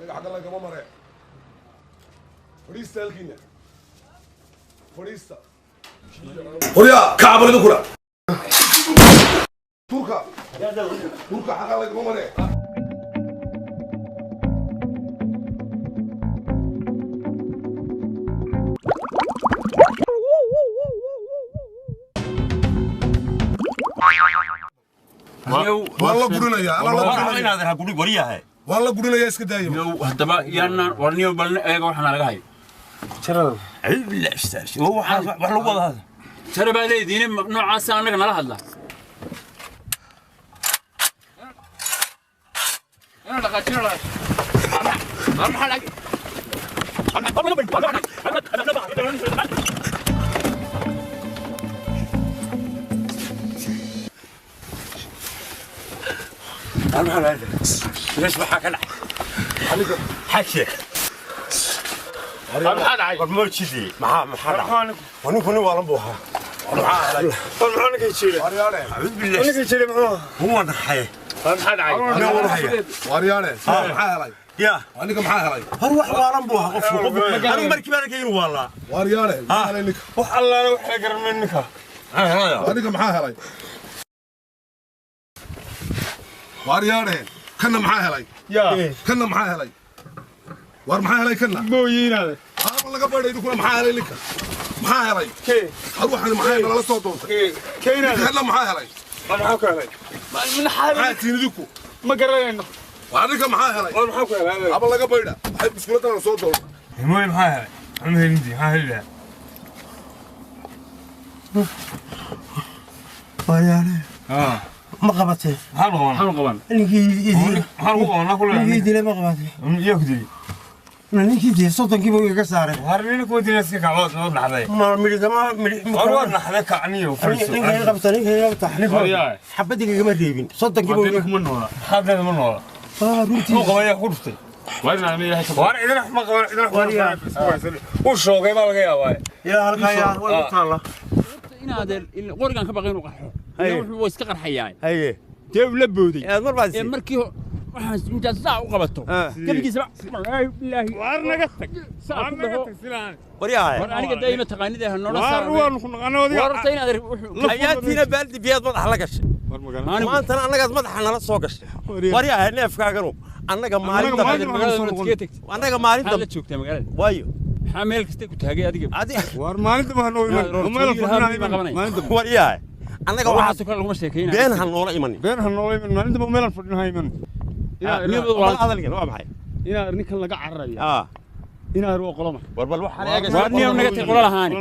aniga xagga lagama mare fadhiista halkiina fadhiista qoryaa kacbalida kula turka xagga lagama mare والله قولنا يا الله هذا هقولي وريها والله قولنا يا اسكت دايم هدبا يانا ورني بلنا ايغا waxaan laga hay ترى لا استاش هو wax lagu wada hada tara baa leedin noocaas anaga nala hadla ana dhaqaajina ma xalaq أنا هذا ليش بحكي لك؟ حكي أنا حد قبل كذي ما حد ونكون والله بوها أنا معاه كيشيله أعوذ بالله أنا كيشيله معاه هو نحيه أنا حد أنا ورحيه وريانه معاه يا أنا كم معاه هاي هروح والله بوها قف أنا مركب أنا كيلو والله وريانه معاه لك وحلا أنا وحجر منك أنا كم معاه هاي وريانه كنا معاه هاي يا كنا معاه هاي war maxaa helay kana mooyinaade ama laga baydhay kuna maxaa helay lika maxaa helay ruuxan maxaa helay la soo doontay keenaade kana maxaa helay maxaa ka helay min xaalay tiinidiku ma garanayno waadika maxaa helay maxaa ka helay ama laga baydha waxay biskuulada la soo doontay mooy maxaa helay ama helidi maxaa helay waryaane ما قبضته هل قبض نيجي دي ما قبضته ياكدي نيجي دي صوتك كيف يكسر هرني كودي ناس كعوض ما بنحذي ما مريض ما مريض نحذي كعني وفرس نيجي قبضته نيجي تحليف حبتك كما ريبين صوتك كيف منه هذا منه روتي مو قبض يا خرفتي وين انا اذا ما قبض اذا وشو قيمه لغا يا يا هلكايا والله تعالى إن هذا القرقان كبغين وقحو wuxuu iska qarxayay haye teeb la booday marbaas markii waxaan inta u qabato gabigiisa wallahi billahi war naga tag silaan waryahay war aniga dayma taqaanida hanoola saaray war ku naqanoodiga warta inaad hayaatina baaldi biyad madax la gashay maanta annaga madaxa nala soo gashay waryahay neefkaaganu annaga maalinta maalinta la joogtay magaalada waayo xameel kasta ku taagay adiga war maalinta ma noo maalinta waryahay annaga waxa kale lagu sheekeynaa been han noola iman been han noola iman maalinta ma meel fadhinahay iman ina hadalkan waa maxay ina ninkan laga cararayo ina ina roo qoloma war bal waxa war niyo naga tiqola lahaani